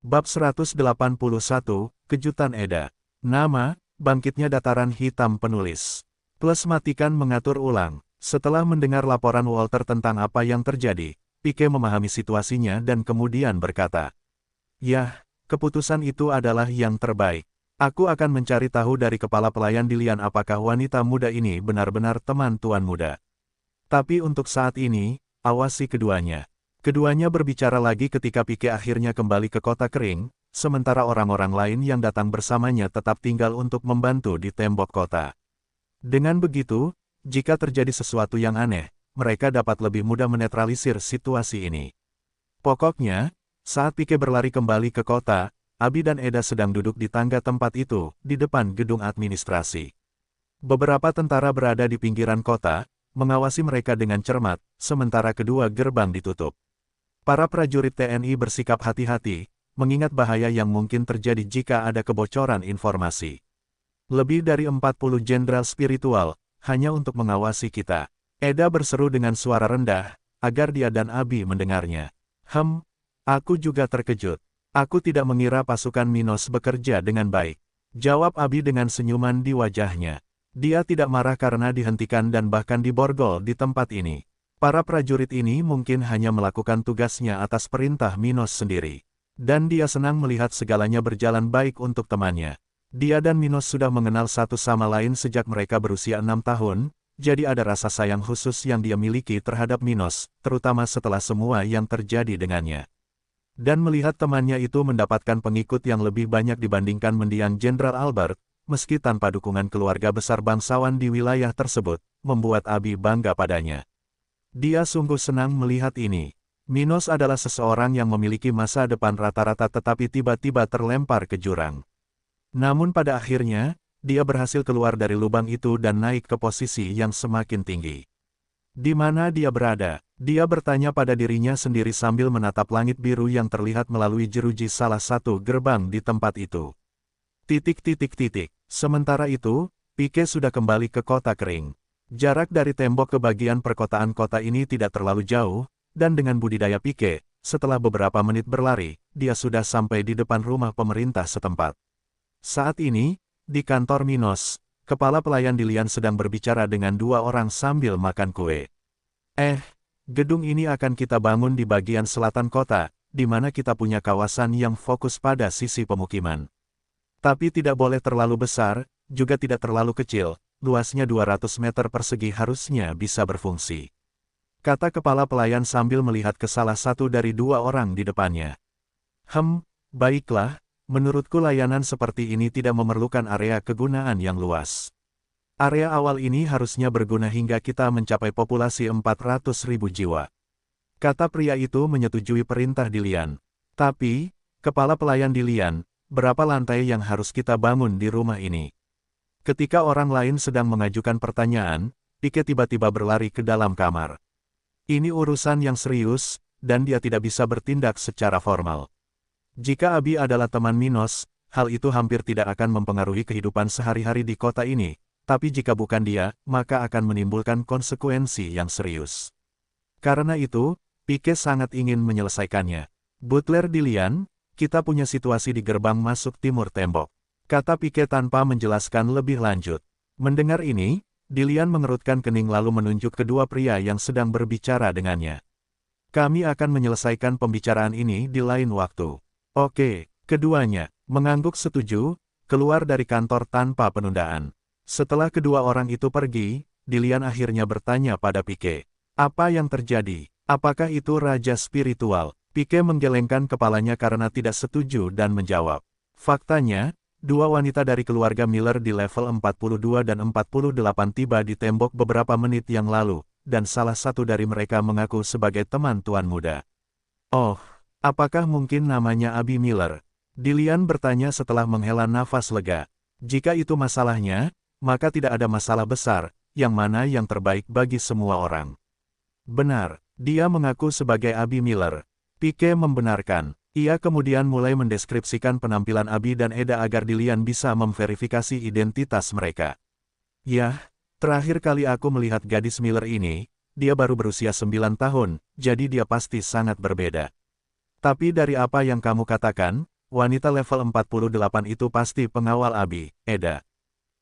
Bab 181, Kejutan Eda. Nama, Bangkitnya Dataran Hitam Penulis. Plus matikan mengatur ulang. Setelah mendengar laporan Walter tentang apa yang terjadi, Pike memahami situasinya dan kemudian berkata, "Yah, keputusan itu adalah yang terbaik. Aku akan mencari tahu dari kepala pelayan Dilian apakah wanita muda ini benar-benar teman Tuan Muda. Tapi untuk saat ini, awasi keduanya." Keduanya berbicara lagi ketika Pike akhirnya kembali ke kota kering, sementara orang-orang lain yang datang bersamanya tetap tinggal untuk membantu di tembok kota. Dengan begitu, jika terjadi sesuatu yang aneh, mereka dapat lebih mudah menetralisir situasi ini. Pokoknya, saat Pike berlari kembali ke kota, Abi dan Eda sedang duduk di tangga tempat itu, di depan gedung administrasi. Beberapa tentara berada di pinggiran kota, mengawasi mereka dengan cermat, sementara kedua gerbang ditutup. Para prajurit TNI bersikap hati-hati, mengingat bahaya yang mungkin terjadi jika ada kebocoran informasi. Lebih dari 40 jenderal spiritual, hanya untuk mengawasi kita. Eda berseru dengan suara rendah, agar dia dan Abi mendengarnya. Aku juga terkejut. Aku tidak mengira pasukan Minos bekerja dengan baik. Jawab Abi dengan senyuman di wajahnya. Dia tidak marah karena dihentikan dan bahkan diborgol di tempat ini. Para prajurit ini mungkin hanya melakukan tugasnya atas perintah Minos sendiri. Dan dia senang melihat segalanya berjalan baik untuk temannya. Dia dan Minos sudah mengenal satu sama lain sejak mereka berusia 6 tahun, jadi ada rasa sayang khusus yang dia miliki terhadap Minos, terutama setelah semua yang terjadi dengannya. Dan melihat temannya itu mendapatkan pengikut yang lebih banyak dibandingkan mendiang Jenderal Albert, meski tanpa dukungan keluarga besar bangsawan di wilayah tersebut, membuat Abi bangga padanya. Dia sungguh senang melihat ini. Minos adalah seseorang yang memiliki masa depan rata-rata tetapi tiba-tiba terlempar ke jurang. Namun pada akhirnya, dia berhasil keluar dari lubang itu dan naik ke posisi yang semakin tinggi. Di mana dia berada? Dia bertanya pada dirinya sendiri sambil menatap langit biru yang terlihat melalui jeruji salah satu gerbang di tempat itu. Sementara itu, Pike sudah kembali ke kota kering. Jarak dari tembok ke bagian perkotaan kota ini tidak terlalu jauh, dan dengan budidaya Pike, setelah beberapa menit berlari, dia sudah sampai di depan rumah pemerintah setempat. Saat ini, di kantor Minos, kepala pelayan Dilian sedang berbicara dengan dua orang sambil makan kue. Gedung ini akan kita bangun di bagian selatan kota, di mana kita punya kawasan yang fokus pada sisi pemukiman. Tapi tidak boleh terlalu besar, juga tidak terlalu kecil. Luasnya 200 meter persegi harusnya bisa berfungsi. Kata kepala pelayan sambil melihat ke salah satu dari dua orang di depannya. Baiklah, menurutku layanan seperti ini tidak memerlukan area kegunaan yang luas. Area awal ini harusnya berguna hingga kita mencapai populasi 400.000 jiwa. Kata pria itu menyetujui perintah Dilian. Tapi, kepala pelayan Dilian, berapa lantai yang harus kita bangun di rumah ini? Ketika orang lain sedang mengajukan pertanyaan, Pike tiba-tiba berlari ke dalam kamar. Ini urusan yang serius, dan dia tidak bisa bertindak secara formal. Jika Abi adalah teman Minos, hal itu hampir tidak akan mempengaruhi kehidupan sehari-hari di kota ini, tapi jika bukan dia, maka akan menimbulkan konsekuensi yang serius. Karena itu, Pike sangat ingin menyelesaikannya. Butler Dilian, kita punya situasi di gerbang masuk timur tembok. Kata Pike tanpa menjelaskan lebih lanjut. Mendengar ini, Dilian mengerutkan kening lalu menunjuk kedua pria yang sedang berbicara dengannya. Kami akan menyelesaikan pembicaraan ini di lain waktu. Oke, keduanya, mengangguk setuju, keluar dari kantor tanpa penundaan. Setelah kedua orang itu pergi, Dilian akhirnya bertanya pada Pike. Apa yang terjadi? Apakah itu raja spiritual? Pike menggelengkan kepalanya karena tidak setuju dan menjawab. Faktanya, dua wanita dari keluarga Miller di level 42 dan 48 tiba di tembok beberapa menit yang lalu, dan salah satu dari mereka mengaku sebagai teman Tuan Muda. Oh, apakah mungkin namanya Abi Miller? Dilian bertanya setelah menghela nafas lega. Jika itu masalahnya, maka tidak ada masalah besar, yang mana yang terbaik bagi semua orang. Benar, dia mengaku sebagai Abi Miller. Pike membenarkan. Ia kemudian mulai mendeskripsikan penampilan Abi dan Eda agar Dilian bisa memverifikasi identitas mereka. Yah, terakhir kali aku melihat gadis Miller ini, dia baru berusia 9 tahun, jadi dia pasti sangat berbeda. Tapi dari apa yang kamu katakan, wanita level 48 itu pasti pengawal Abi, Eda.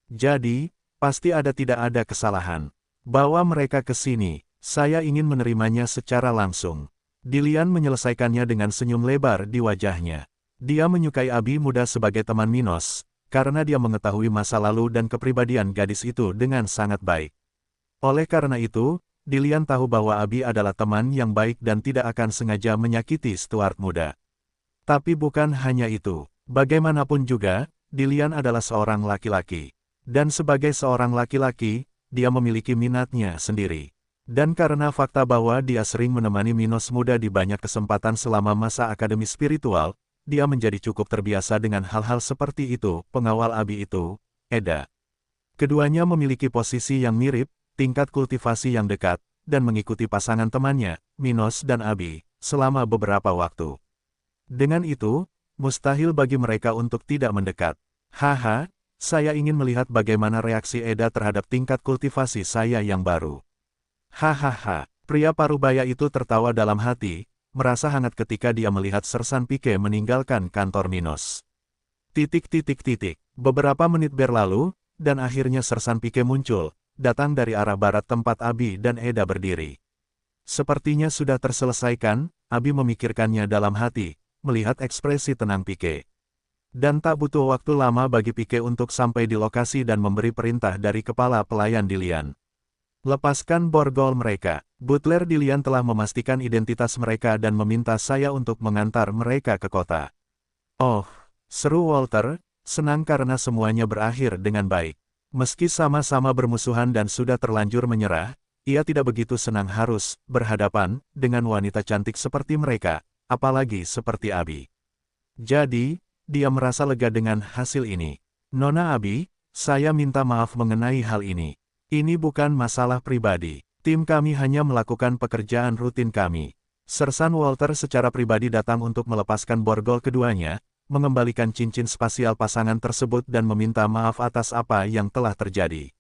Jadi, pasti tidak ada kesalahan. Bawa mereka ke sini, saya ingin menerimanya secara langsung. Dilian menyelesaikannya dengan senyum lebar di wajahnya. Dia menyukai Abi muda sebagai teman Minos, karena dia mengetahui masa lalu dan kepribadian gadis itu dengan sangat baik. Oleh karena itu, Dilian tahu bahwa Abi adalah teman yang baik dan tidak akan sengaja menyakiti Stuart muda. Tapi bukan hanya itu. Bagaimanapun juga, Dilian adalah seorang laki-laki. Dan sebagai seorang laki-laki, dia memiliki minatnya sendiri. Dan karena fakta bahwa dia sering menemani Minos muda di banyak kesempatan selama masa akademi spiritual, dia menjadi cukup terbiasa dengan hal-hal seperti itu. Pengawal Abi itu, Eda. Keduanya memiliki posisi yang mirip, tingkat kultivasi yang dekat, dan mengikuti pasangan temannya, Minos dan Abi, selama beberapa waktu. Dengan itu, mustahil bagi mereka untuk tidak mendekat. Haha, saya ingin melihat bagaimana reaksi Eda terhadap tingkat kultivasi saya yang baru. Hahaha, pria parubaya itu tertawa dalam hati, merasa hangat ketika dia melihat Sersan Pike meninggalkan kantor Minos. Beberapa menit berlalu, dan akhirnya Sersan Pike muncul, datang dari arah barat tempat Abi dan Eda berdiri. Sepertinya sudah terselesaikan, Abi memikirkannya dalam hati, melihat ekspresi tenang Pike. Dan tak butuh waktu lama bagi Pike untuk sampai di lokasi dan memberi perintah dari kepala pelayan Dilian. Lepaskan borgol mereka. Butler Dilian telah memastikan identitas mereka dan meminta saya untuk mengantar mereka ke kota. Oh, seru Walter, senang karena semuanya berakhir dengan baik. Meski sama-sama bermusuhan dan sudah terlanjur menyerah, ia tidak begitu senang harus berhadapan dengan wanita cantik seperti mereka, apalagi seperti Abi. Jadi, dia merasa lega dengan hasil ini. Nona Abi, saya minta maaf mengenai hal ini. Ini bukan masalah pribadi. Tim kami hanya melakukan pekerjaan rutin kami. Sersan Walter secara pribadi datang untuk melepaskan borgol keduanya, mengembalikan cincin spasial pasangan tersebut dan meminta maaf atas apa yang telah terjadi.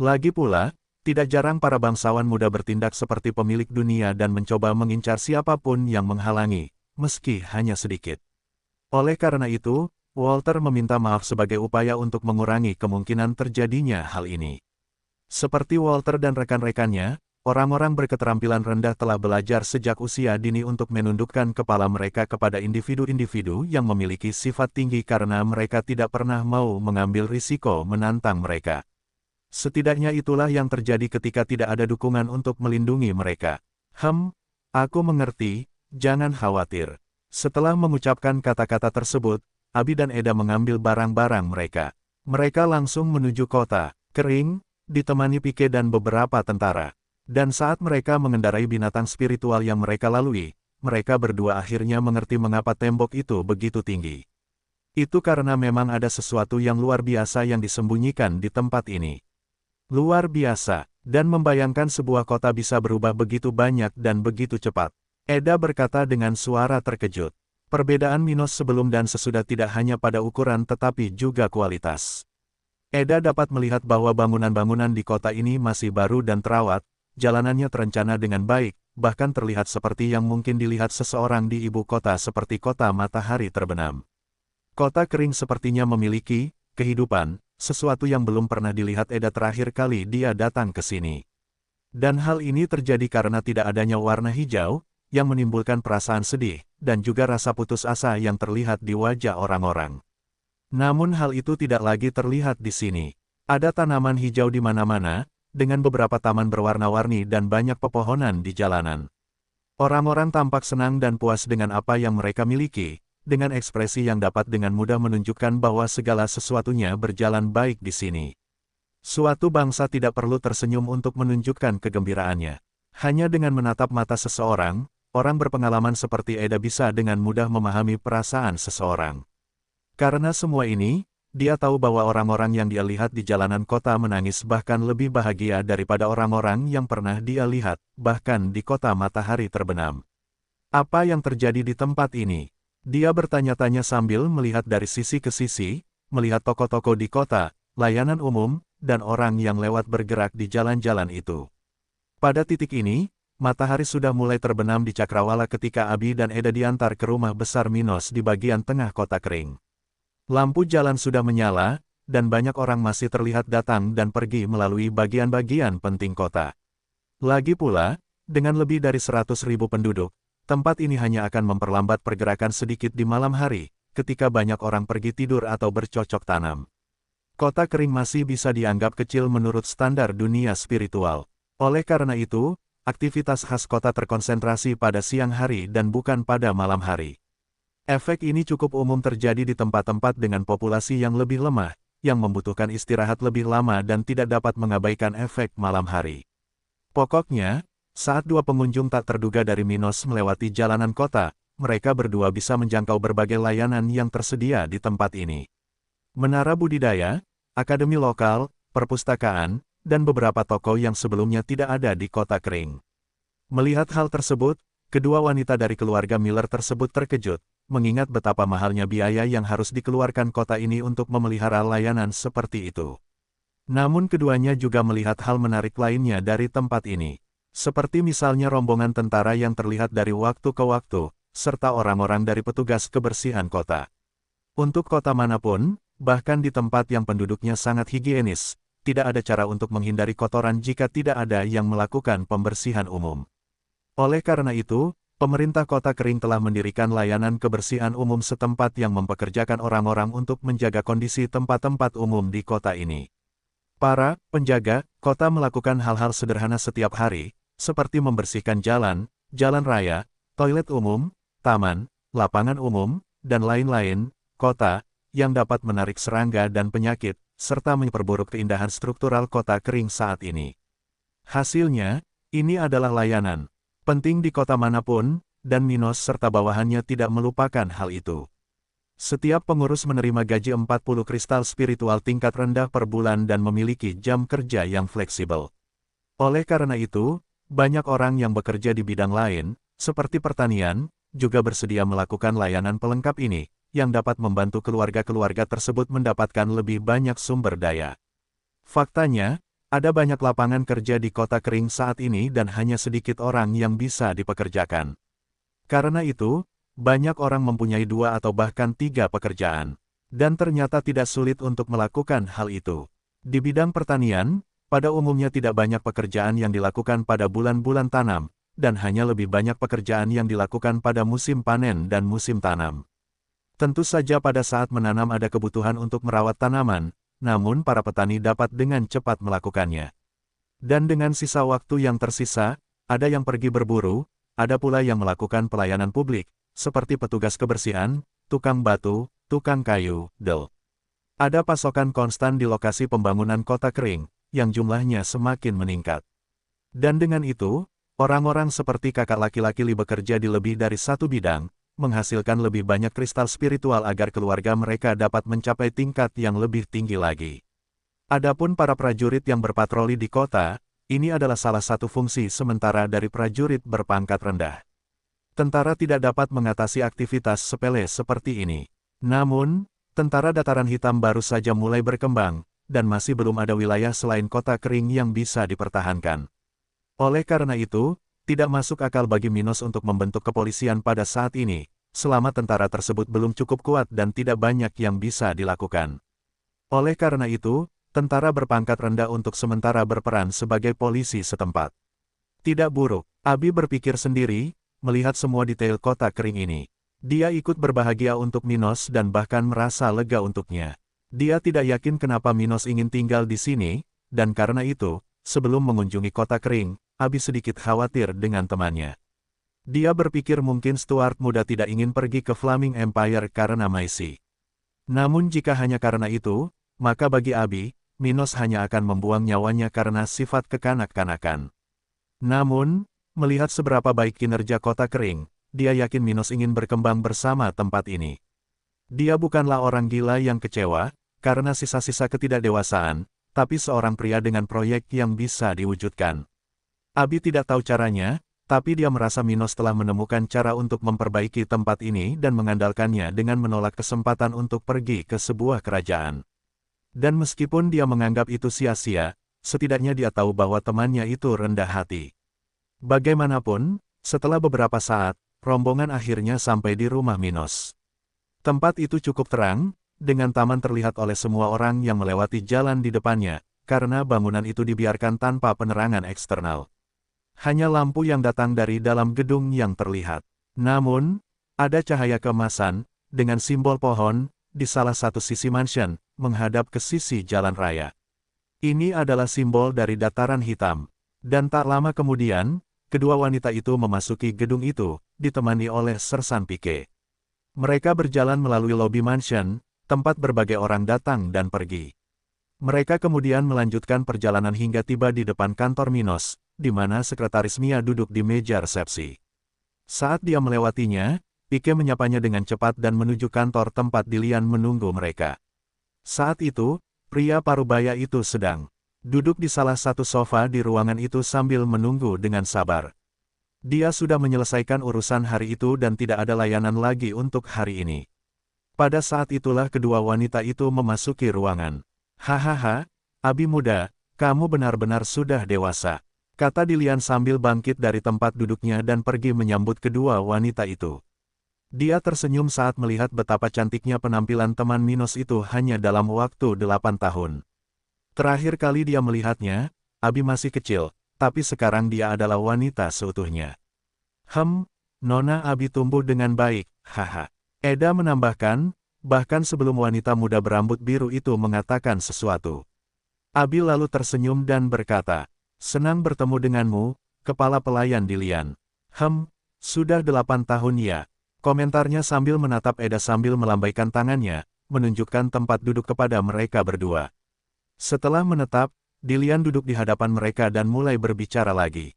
Lagi pula, tidak jarang para bangsawan muda bertindak seperti pemilik dunia dan mencoba mengincar siapapun yang menghalangi, meski hanya sedikit. Oleh karena itu, Walter meminta maaf sebagai upaya untuk mengurangi kemungkinan terjadinya hal ini. Seperti Walter dan rekan-rekannya, orang-orang berketerampilan rendah telah belajar sejak usia dini untuk menundukkan kepala mereka kepada individu-individu yang memiliki sifat tinggi karena mereka tidak pernah mau mengambil risiko menantang mereka. Setidaknya itulah yang terjadi ketika tidak ada dukungan untuk melindungi mereka. Aku mengerti, jangan khawatir. Setelah mengucapkan kata-kata tersebut, Abi dan Eda mengambil barang-barang mereka. Mereka langsung menuju kota kering, ditemani Pike dan beberapa tentara. Dan saat mereka mengendarai binatang spiritual yang mereka lalui, mereka berdua akhirnya mengerti mengapa tembok itu begitu tinggi. Itu karena memang ada sesuatu yang luar biasa yang disembunyikan di tempat ini. Luar biasa, dan membayangkan sebuah kota bisa berubah begitu banyak dan begitu cepat. Eda berkata dengan suara terkejut. Perbedaan Minos sebelum dan sesudah tidak hanya pada ukuran tetapi juga kualitas. Eda dapat melihat bahwa bangunan-bangunan di kota ini masih baru dan terawat, jalanannya terencana dengan baik, bahkan terlihat seperti yang mungkin dilihat seseorang di ibu kota seperti kota matahari terbenam. Kota kering sepertinya memiliki kehidupan, sesuatu yang belum pernah dilihat Eda terakhir kali dia datang ke sini. Dan hal ini terjadi karena tidak adanya warna hijau, yang menimbulkan perasaan sedih, dan juga rasa putus asa yang terlihat di wajah orang-orang. Namun hal itu tidak lagi terlihat di sini. Ada tanaman hijau di mana-mana, dengan beberapa taman berwarna-warni dan banyak pepohonan di jalanan. Orang-orang tampak senang dan puas dengan apa yang mereka miliki, dengan ekspresi yang dapat dengan mudah menunjukkan bahwa segala sesuatunya berjalan baik di sini. Suatu bangsa tidak perlu tersenyum untuk menunjukkan kegembiraannya. Hanya dengan menatap mata seseorang, orang berpengalaman seperti Eda bisa dengan mudah memahami perasaan seseorang. Karena semua ini, dia tahu bahwa orang-orang yang dia lihat di jalanan kota menangis bahkan lebih bahagia daripada orang-orang yang pernah dia lihat, bahkan di kota matahari terbenam. Apa yang terjadi di tempat ini? Dia bertanya-tanya sambil melihat dari sisi ke sisi, melihat toko-toko di kota, layanan umum, dan orang yang lewat bergerak di jalan-jalan itu. Pada titik ini, Matahari sudah mulai terbenam di cakrawala ketika Abi dan Eda diantar ke rumah besar Minos di bagian tengah kota kering. Lampu jalan sudah menyala, dan banyak orang masih terlihat datang dan pergi melalui bagian-bagian penting kota. Lagi pula, dengan lebih dari 100.000 penduduk, tempat ini hanya akan memperlambat pergerakan sedikit di malam hari, ketika banyak orang pergi tidur atau bercocok tanam. Kota kering masih bisa dianggap kecil menurut standar dunia spiritual. Oleh karena itu, aktivitas khas kota terkonsentrasi pada siang hari dan bukan pada malam hari. Efek ini cukup umum terjadi di tempat-tempat dengan populasi yang lebih lemah, yang membutuhkan istirahat lebih lama dan tidak dapat mengabaikan efek malam hari. Pokoknya, saat dua pengunjung tak terduga dari Minos melewati jalanan kota, mereka berdua bisa menjangkau berbagai layanan yang tersedia di tempat ini. Menara budidaya, akademi lokal, perpustakaan, dan beberapa toko yang sebelumnya tidak ada di kota kering. Melihat hal tersebut, kedua wanita dari keluarga Miller tersebut terkejut, mengingat betapa mahalnya biaya yang harus dikeluarkan kota ini untuk memelihara layanan seperti itu. Namun keduanya juga melihat hal menarik lainnya dari tempat ini. Seperti misalnya rombongan tentara yang terlihat dari waktu ke waktu, serta orang-orang dari petugas kebersihan kota. Untuk kota manapun, bahkan di tempat yang penduduknya sangat higienis, tidak ada cara untuk menghindari kotoran jika tidak ada yang melakukan pembersihan umum. Oleh karena itu, pemerintah kota kering telah mendirikan layanan kebersihan umum setempat yang mempekerjakan orang-orang untuk menjaga kondisi tempat-tempat umum di kota ini. Para penjaga kota melakukan hal-hal sederhana setiap hari, seperti membersihkan jalan, jalan raya, toilet umum, taman, lapangan umum, dan lain-lain, kota, yang dapat menarik serangga dan penyakit, serta memperburuk keindahan struktural kota kering saat ini. Hasilnya, ini adalah layanan penting di kota manapun, dan Minos serta bawahannya tidak melupakan hal itu. Setiap pengurus menerima gaji 40 kristal spiritual tingkat rendah per bulan dan memiliki jam kerja yang fleksibel. Oleh karena itu, banyak orang yang bekerja di bidang lain, seperti pertanian, juga bersedia melakukan layanan pelengkap ini, yang dapat membantu keluarga-keluarga tersebut mendapatkan lebih banyak sumber daya. Faktanya, ada banyak lapangan kerja di kota kering saat ini dan hanya sedikit orang yang bisa dipekerjakan. Karena itu, banyak orang mempunyai 2 atau bahkan 3 pekerjaan. Dan ternyata tidak sulit untuk melakukan hal itu. Di bidang pertanian, pada umumnya tidak banyak pekerjaan yang dilakukan pada bulan-bulan tanam, dan hanya lebih banyak pekerjaan yang dilakukan pada musim panen dan musim tanam. Tentu saja pada saat menanam ada kebutuhan untuk merawat tanaman, namun para petani dapat dengan cepat melakukannya. Dan dengan sisa waktu yang tersisa, ada yang pergi berburu, ada pula yang melakukan pelayanan publik, seperti petugas kebersihan, tukang batu, tukang kayu, del. Ada pasokan konstan di lokasi pembangunan kota kering, yang jumlahnya semakin meningkat. Dan dengan itu, orang-orang seperti kakak laki-laki Li bekerja di lebih dari satu bidang, menghasilkan lebih banyak kristal spiritual agar keluarga mereka dapat mencapai tingkat yang lebih tinggi lagi. Adapun para prajurit yang berpatroli di kota, ini adalah salah satu fungsi sementara dari prajurit berpangkat rendah. Tentara tidak dapat mengatasi aktivitas sepele seperti ini. Namun, tentara dataran hitam baru saja mulai berkembang, dan masih belum ada wilayah selain kota kering yang bisa dipertahankan. Oleh karena itu, tidak masuk akal bagi Minos untuk membentuk kepolisian pada saat ini, selama tentara tersebut belum cukup kuat dan tidak banyak yang bisa dilakukan. Oleh karena itu, tentara berpangkat rendah untuk sementara berperan sebagai polisi setempat. Tidak buruk, Abi berpikir sendiri, melihat semua detail kota kering ini. Dia ikut berbahagia untuk Minos dan bahkan merasa lega untuknya. Dia tidak yakin kenapa Minos ingin tinggal di sini, dan karena itu, sebelum mengunjungi kota kering, Abi sedikit khawatir dengan temannya. Dia berpikir mungkin Stuart muda tidak ingin pergi ke Flaming Empire karena Maisie. Namun jika hanya karena itu, maka bagi Abi, Minos hanya akan membuang nyawanya karena sifat kekanak-kanakan. Namun, melihat seberapa baik kinerja kota kering, dia yakin Minos ingin berkembang bersama tempat ini. Dia bukanlah orang gila yang kecewa, karena sisa-sisa ketidakdewasaan, tapi seorang pria dengan proyek yang bisa diwujudkan. Abi tidak tahu caranya, tapi dia merasa Minos telah menemukan cara untuk memperbaiki tempat ini dan mengandalkannya dengan menolak kesempatan untuk pergi ke sebuah kerajaan. Dan meskipun dia menganggap itu sia-sia, setidaknya dia tahu bahwa temannya itu rendah hati. Bagaimanapun, setelah beberapa saat, rombongan akhirnya sampai di rumah Minos. Tempat itu cukup terang, dengan taman terlihat oleh semua orang yang melewati jalan di depannya, karena bangunan itu dibiarkan tanpa penerangan eksternal. Hanya lampu yang datang dari dalam gedung yang terlihat. Namun, ada cahaya keemasan, dengan simbol pohon, di salah satu sisi mansion, menghadap ke sisi jalan raya. Ini adalah simbol dari dataran hitam. Dan tak lama kemudian, kedua wanita itu memasuki gedung itu, ditemani oleh Sersan Pike. Mereka berjalan melalui lobi mansion, tempat berbagai orang datang dan pergi. Mereka kemudian melanjutkan perjalanan hingga tiba di depan kantor Minos, di mana sekretaris Mia duduk di meja resepsi. Saat dia melewatinya, Pike menyapanya dengan cepat dan menuju kantor tempat Dilian menunggu mereka. Saat itu, pria parubaya itu sedang duduk di salah satu sofa di ruangan itu sambil menunggu dengan sabar. Dia sudah menyelesaikan urusan hari itu dan tidak ada layanan lagi untuk hari ini. Pada saat itulah kedua wanita itu memasuki ruangan. Hahaha, Abi muda, kamu benar-benar sudah dewasa, kata Dilian sambil bangkit dari tempat duduknya dan pergi menyambut kedua wanita itu. Dia tersenyum saat melihat betapa cantiknya penampilan teman Minos itu hanya dalam waktu 8 tahun. Terakhir kali dia melihatnya, Abi masih kecil, tapi sekarang dia adalah wanita seutuhnya. Nona Abi tumbuh dengan baik, haha. Eda menambahkan, bahkan sebelum wanita muda berambut biru itu mengatakan sesuatu. Abi lalu tersenyum dan berkata, senang bertemu denganmu, kepala pelayan Dilian. Sudah 8 tahun ya. Komentarnya sambil menatap Eda sambil melambaikan tangannya, menunjukkan tempat duduk kepada mereka berdua. Setelah menetap, Dilian duduk di hadapan mereka dan mulai berbicara lagi.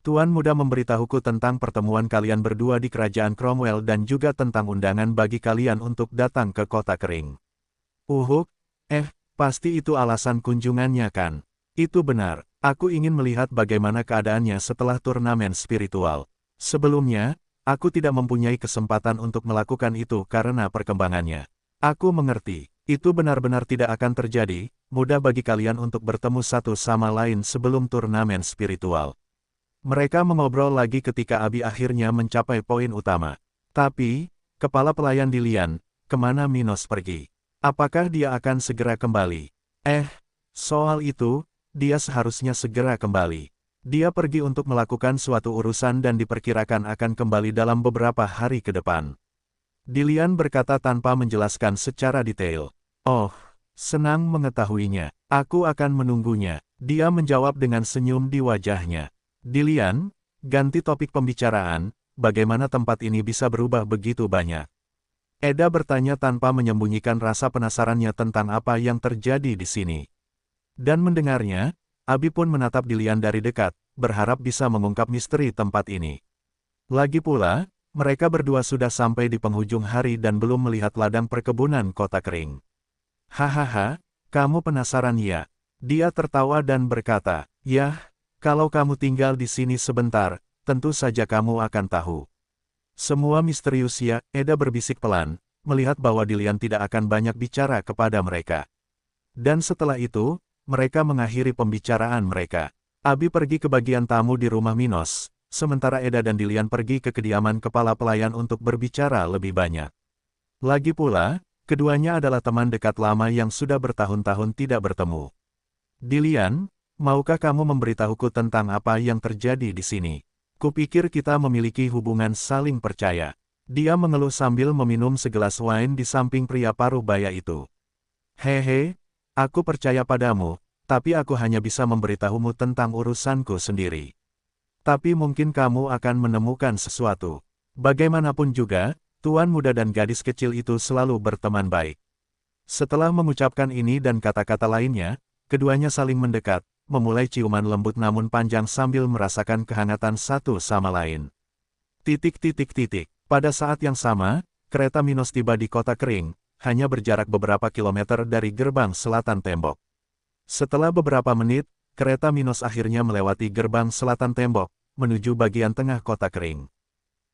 Tuan muda memberitahuku tentang pertemuan kalian berdua di kerajaan Cromwell dan juga tentang undangan bagi kalian untuk datang ke kota kering. Pasti itu alasan kunjungannya kan? Itu benar, aku ingin melihat bagaimana keadaannya setelah turnamen spiritual. Sebelumnya, aku tidak mempunyai kesempatan untuk melakukan itu karena perkembangannya. Aku mengerti, itu benar-benar tidak akan terjadi, mudah bagi kalian untuk bertemu satu sama lain sebelum turnamen spiritual. Mereka mengobrol lagi ketika Abi akhirnya mencapai poin utama. Tapi, kepala pelayan Dilian, kemana Minos pergi? Apakah dia akan segera kembali? Soal itu, dia seharusnya segera kembali. Dia pergi untuk melakukan suatu urusan dan diperkirakan akan kembali dalam beberapa hari ke depan. Dilian berkata tanpa menjelaskan secara detail. Senang mengetahuinya. Aku akan menunggunya. Dia menjawab dengan senyum di wajahnya. Dilian, ganti topik pembicaraan, bagaimana tempat ini bisa berubah begitu banyak? Eda bertanya tanpa menyembunyikan rasa penasarannya tentang apa yang terjadi di sini. Dan mendengarnya, Abi pun menatap Dilian dari dekat, berharap bisa mengungkap misteri tempat ini. Lagi pula, mereka berdua sudah sampai di penghujung hari dan belum melihat ladang perkebunan kota kering. Hahaha, kamu penasaran ya? Dia tertawa dan berkata, yah, kalau kamu tinggal di sini sebentar, tentu saja kamu akan tahu. Semua misterius ya, Eda berbisik pelan, melihat bahwa Dilian tidak akan banyak bicara kepada mereka. Dan setelah itu, mereka mengakhiri pembicaraan mereka. Abi pergi ke bagian tamu di rumah Minos, sementara Eda dan Dilian pergi ke kediaman kepala pelayan untuk berbicara lebih banyak. Lagi pula, keduanya adalah teman dekat lama yang sudah bertahun-tahun tidak bertemu. Dilian, maukah kamu memberitahuku tentang apa yang terjadi di sini? Kupikir kita memiliki hubungan saling percaya. Dia mengeluh sambil meminum segelas wine di samping pria parubaya itu. Hehe, aku percaya padamu, tapi aku hanya bisa memberitahumu tentang urusanku sendiri. Tapi mungkin kamu akan menemukan sesuatu. Bagaimanapun juga, tuan muda dan gadis kecil itu selalu berteman baik. Setelah mengucapkan ini dan kata-kata lainnya, keduanya saling mendekat, memulai ciuman lembut namun panjang sambil merasakan kehangatan satu sama lain. Pada saat yang sama, kereta Minos tiba di kota kering, hanya berjarak beberapa kilometer dari gerbang selatan tembok. Setelah beberapa menit, kereta Minos akhirnya melewati gerbang selatan tembok, menuju bagian tengah kota kering.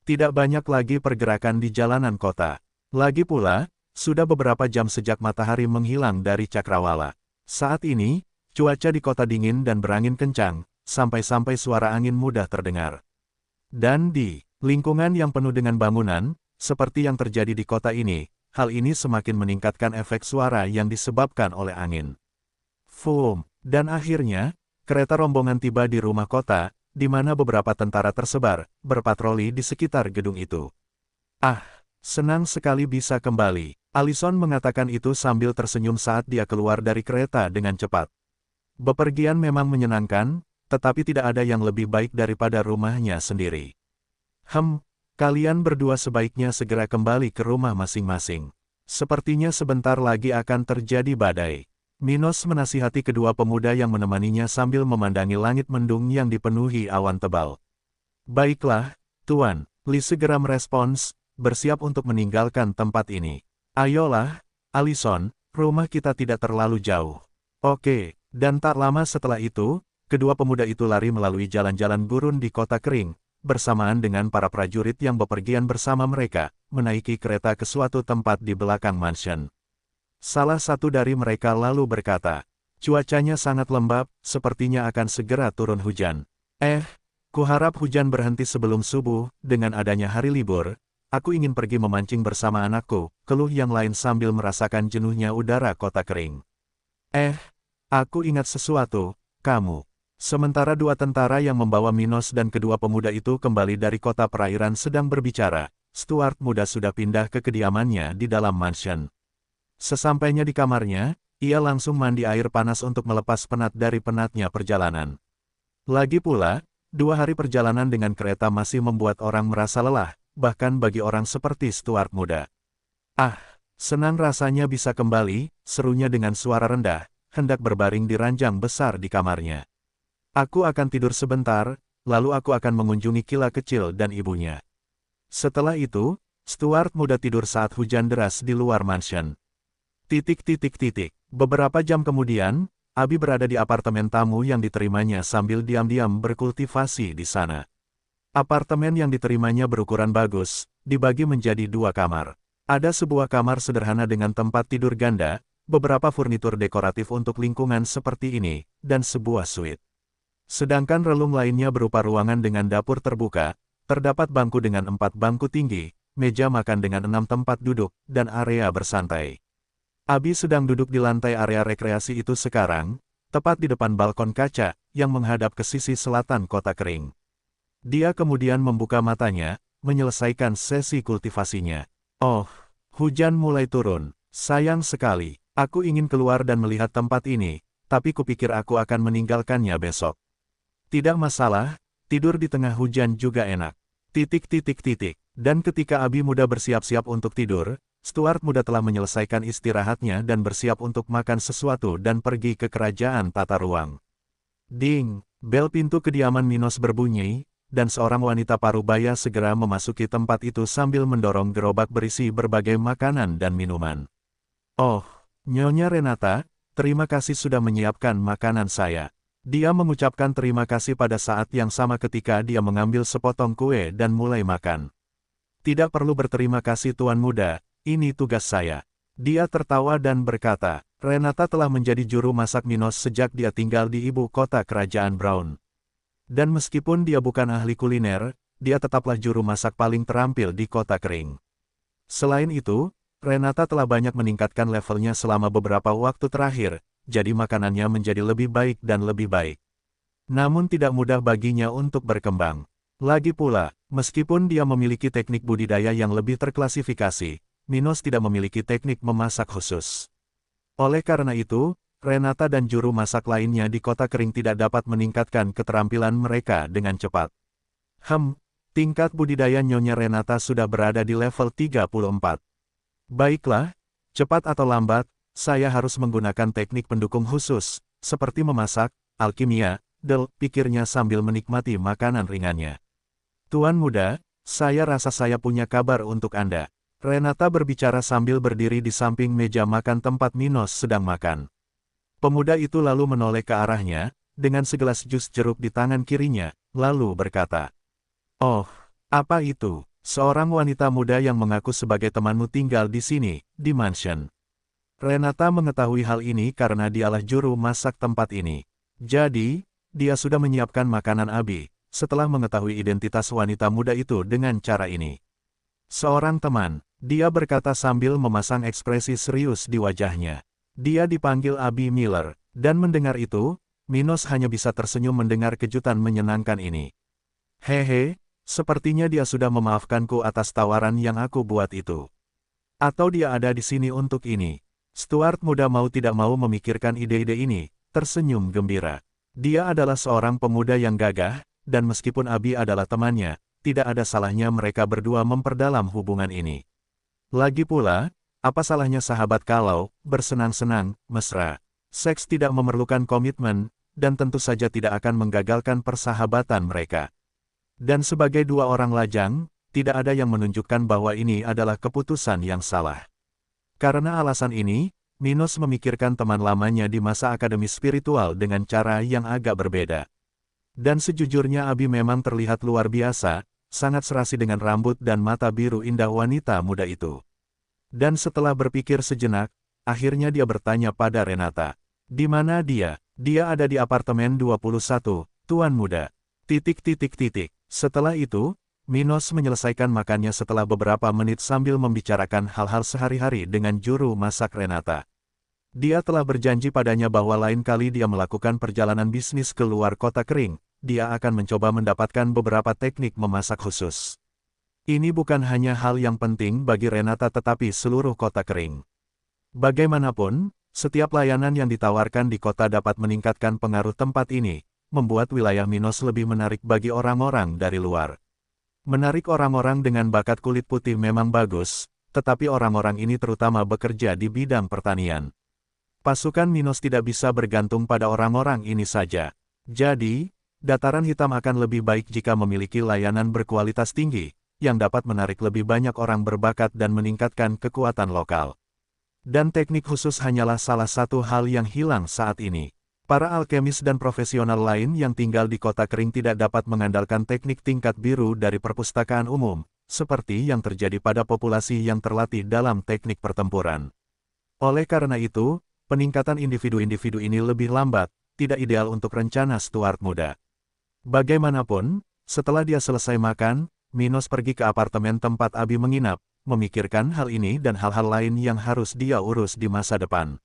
Tidak banyak lagi pergerakan di jalanan kota. Lagi pula, sudah beberapa jam sejak matahari menghilang dari cakrawala. Saat ini, cuaca di kota dingin dan berangin kencang, sampai-sampai suara angin mudah terdengar. Dan di lingkungan yang penuh dengan bangunan, seperti yang terjadi di kota ini, hal ini semakin meningkatkan efek suara yang disebabkan oleh angin. Boom! Dan akhirnya, kereta rombongan tiba di rumah kota, di mana beberapa tentara tersebar, berpatroli di sekitar gedung itu. Ah, senang sekali bisa kembali. Allison mengatakan itu sambil tersenyum saat dia keluar dari kereta dengan cepat. Bepergian memang menyenangkan, tetapi tidak ada yang lebih baik daripada rumahnya sendiri. Kalian berdua sebaiknya segera kembali ke rumah masing-masing. Sepertinya sebentar lagi akan terjadi badai. Minos menasihati kedua pemuda yang menemaninya sambil memandangi langit mendung yang dipenuhi awan tebal. Baiklah, Tuan, Lee segera merespons, bersiap untuk meninggalkan tempat ini. Ayolah, Allison, rumah kita tidak terlalu jauh. Oke, dan tak lama setelah itu, kedua pemuda itu lari melalui jalan-jalan gurun di kota kering, bersamaan dengan para prajurit yang bepergian bersama mereka, menaiki kereta ke suatu tempat di belakang mansion. Salah satu dari mereka lalu berkata, cuacanya sangat lembab, sepertinya akan segera turun hujan. Kuharap hujan berhenti sebelum subuh, dengan adanya hari libur, aku ingin pergi memancing bersama anakku, keluh yang lain sambil merasakan jenuhnya udara kota kering. Aku ingat sesuatu, kamu. Sementara dua tentara yang membawa Minos dan kedua pemuda itu kembali dari kota perairan sedang berbicara, Stuart muda sudah pindah ke kediamannya di dalam mansion. Sesampainya di kamarnya, ia langsung mandi air panas untuk melepas penat dari penatnya perjalanan. Lagi pula, 2 hari perjalanan dengan kereta masih membuat orang merasa lelah, bahkan bagi orang seperti Stuart muda. Senang rasanya bisa kembali, serunya dengan suara rendah, hendak berbaring di ranjang besar di kamarnya. Aku akan tidur sebentar, lalu aku akan mengunjungi Kila kecil dan ibunya. Setelah itu, Stuart muda tidur saat hujan deras di luar mansion. Beberapa jam kemudian, Abi berada di apartemen tamu yang diterimanya sambil diam-diam berkultivasi di sana. Apartemen yang diterimanya berukuran bagus, dibagi menjadi 2 kamar. Ada sebuah kamar sederhana dengan tempat tidur ganda, beberapa furnitur dekoratif untuk lingkungan seperti ini, dan sebuah suite. Sedangkan relung lainnya berupa ruangan dengan dapur terbuka, terdapat bangku dengan 4 bangku tinggi, meja makan dengan 6 tempat duduk, dan area bersantai. Abi sedang duduk di lantai area rekreasi itu sekarang, tepat di depan balkon kaca, yang menghadap ke sisi selatan kota kering. Dia kemudian membuka matanya, menyelesaikan sesi kultivasinya. Hujan mulai turun, sayang sekali, aku ingin keluar dan melihat tempat ini, tapi kupikir aku akan meninggalkannya besok. Tidak masalah, tidur di tengah hujan juga enak. Dan ketika Abi muda bersiap-siap untuk tidur, Stuart muda telah menyelesaikan istirahatnya dan bersiap untuk makan sesuatu dan pergi ke kerajaan tata ruang. Ding! Bel pintu kediaman Minos berbunyi, dan seorang wanita parubaya segera memasuki tempat itu sambil mendorong gerobak berisi berbagai makanan dan minuman. Nyonya Renata, terima kasih sudah menyiapkan makanan saya. Dia mengucapkan terima kasih pada saat yang sama ketika dia mengambil sepotong kue dan mulai makan. Tidak perlu berterima kasih Tuan Muda, ini tugas saya. Dia tertawa dan berkata, Renata telah menjadi juru masak Minos sejak dia tinggal di ibu kota kerajaan Brown. Dan meskipun dia bukan ahli kuliner, dia tetaplah juru masak paling terampil di kota kering. Selain itu, Renata telah banyak meningkatkan levelnya selama beberapa waktu terakhir, jadi makanannya menjadi lebih baik dan lebih baik. Namun tidak mudah baginya untuk berkembang. Lagi pula, meskipun dia memiliki teknik budidaya yang lebih terklasifikasi, Minos tidak memiliki teknik memasak khusus. Oleh karena itu, Renata dan juru masak lainnya di kota kering tidak dapat meningkatkan keterampilan mereka dengan cepat. Tingkat budidaya Nyonya Renata sudah berada di level 34. Baiklah, cepat atau lambat, saya harus menggunakan teknik pendukung khusus, seperti memasak, alkimia, pikirnya sambil menikmati makanan ringannya. Tuan Muda, saya rasa saya punya kabar untuk Anda. Renata berbicara sambil berdiri di samping meja makan tempat Minos sedang makan. Pemuda itu lalu menoleh ke arahnya, dengan segelas jus jeruk di tangan kirinya, lalu berkata, apa itu? Seorang wanita muda yang mengaku sebagai temanmu tinggal di sini, di mansion. Renata mengetahui hal ini karena dialah juru masak tempat ini. Jadi, dia sudah menyiapkan makanan Abi, setelah mengetahui identitas wanita muda itu dengan cara ini. Seorang teman, dia berkata sambil memasang ekspresi serius di wajahnya. Dia dipanggil Abi Miller, dan mendengar itu, Minos hanya bisa tersenyum mendengar kejutan menyenangkan ini. Hehe, sepertinya dia sudah memaafkanku atas tawaran yang aku buat itu. Atau dia ada di sini untuk ini. Stuart muda mau tidak mau memikirkan ide-ide ini, tersenyum gembira. Dia adalah seorang pemuda yang gagah, dan meskipun Abi adalah temannya, tidak ada salahnya mereka berdua memperdalam hubungan ini. Lagi pula, apa salahnya sahabat kalau bersenang-senang, mesra? Seks tidak memerlukan komitmen, dan tentu saja tidak akan menggagalkan persahabatan mereka. Dan sebagai dua orang lajang, tidak ada yang menunjukkan bahwa ini adalah keputusan yang salah. Karena alasan ini, Minos memikirkan teman lamanya di masa akademi spiritual dengan cara yang agak berbeda. Dan sejujurnya Abi memang terlihat luar biasa, sangat serasi dengan rambut dan mata biru indah wanita muda itu. Dan setelah berpikir sejenak, akhirnya dia bertanya pada Renata. Di mana dia? Dia ada di apartemen 21, Tuan Muda. Setelah itu, Minos menyelesaikan makannya setelah beberapa menit sambil membicarakan hal-hal sehari-hari dengan juru masak Renata. Dia telah berjanji padanya bahwa lain kali dia melakukan perjalanan bisnis ke luar kota kering, dia akan mencoba mendapatkan beberapa teknik memasak khusus. Ini bukan hanya hal yang penting bagi Renata tetapi seluruh kota kering. Bagaimanapun, setiap layanan yang ditawarkan di kota dapat meningkatkan pengaruh tempat ini, membuat wilayah Minos lebih menarik bagi orang-orang dari luar. Menarik orang-orang dengan bakat kulit putih memang bagus, tetapi orang-orang ini terutama bekerja di bidang pertanian. Pasukan Minos tidak bisa bergantung pada orang-orang ini saja. Jadi, dataran hitam akan lebih baik jika memiliki layanan berkualitas tinggi, yang dapat menarik lebih banyak orang berbakat dan meningkatkan kekuatan lokal. Dan teknik khusus hanyalah salah satu hal yang hilang saat ini. Para alkemis dan profesional lain yang tinggal di kota kering tidak dapat mengandalkan teknik tingkat biru dari perpustakaan umum, seperti yang terjadi pada populasi yang terlatih dalam teknik pertempuran. Oleh karena itu, peningkatan individu-individu ini lebih lambat, tidak ideal untuk rencana Stuart muda. Bagaimanapun, setelah dia selesai makan, Minos pergi ke apartemen tempat Abi menginap, memikirkan hal ini dan hal-hal lain yang harus dia urus di masa depan.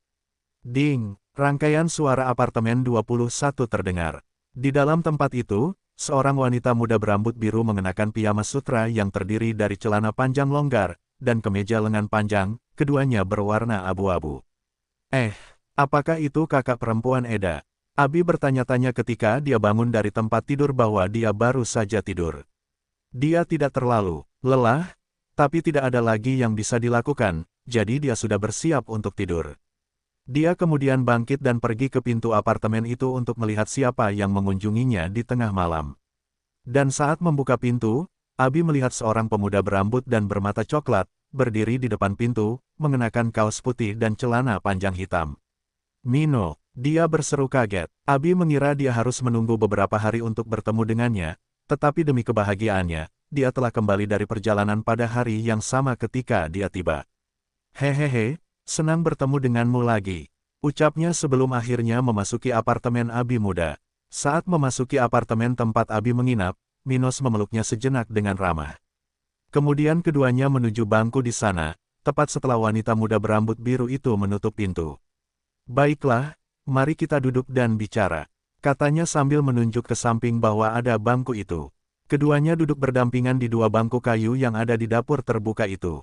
Ding, rangkaian suara apartemen 21 terdengar. Di dalam tempat itu, seorang wanita muda berambut biru mengenakan piyama sutra yang terdiri dari celana panjang longgar, dan kemeja lengan panjang, keduanya berwarna abu-abu. Apakah itu kakak perempuan Eda? Abi bertanya-tanya ketika dia bangun dari tempat tidur bahwa dia baru saja tidur. Dia tidak terlalu lelah, tapi tidak ada lagi yang bisa dilakukan, jadi dia sudah bersiap untuk tidur. Dia kemudian bangkit dan pergi ke pintu apartemen itu untuk melihat siapa yang mengunjunginya di tengah malam. Dan saat membuka pintu, Abi melihat seorang pemuda berambut dan bermata coklat, berdiri di depan pintu, mengenakan kaos putih dan celana panjang hitam. Mino, dia berseru kaget. Abi mengira dia harus menunggu beberapa hari untuk bertemu dengannya, tetapi demi kebahagiaannya, dia telah kembali dari perjalanan pada hari yang sama ketika dia tiba. Hehehe, senang bertemu denganmu lagi, ucapnya sebelum akhirnya memasuki apartemen Abi muda. Saat memasuki apartemen tempat Abi menginap, Minos memeluknya sejenak dengan ramah. Kemudian keduanya menuju bangku di sana, tepat setelah wanita muda berambut biru itu menutup pintu. Baiklah, mari kita duduk dan bicara, katanya sambil menunjuk ke samping bahwa ada bangku itu. Keduanya duduk berdampingan di dua bangku kayu yang ada di dapur terbuka itu.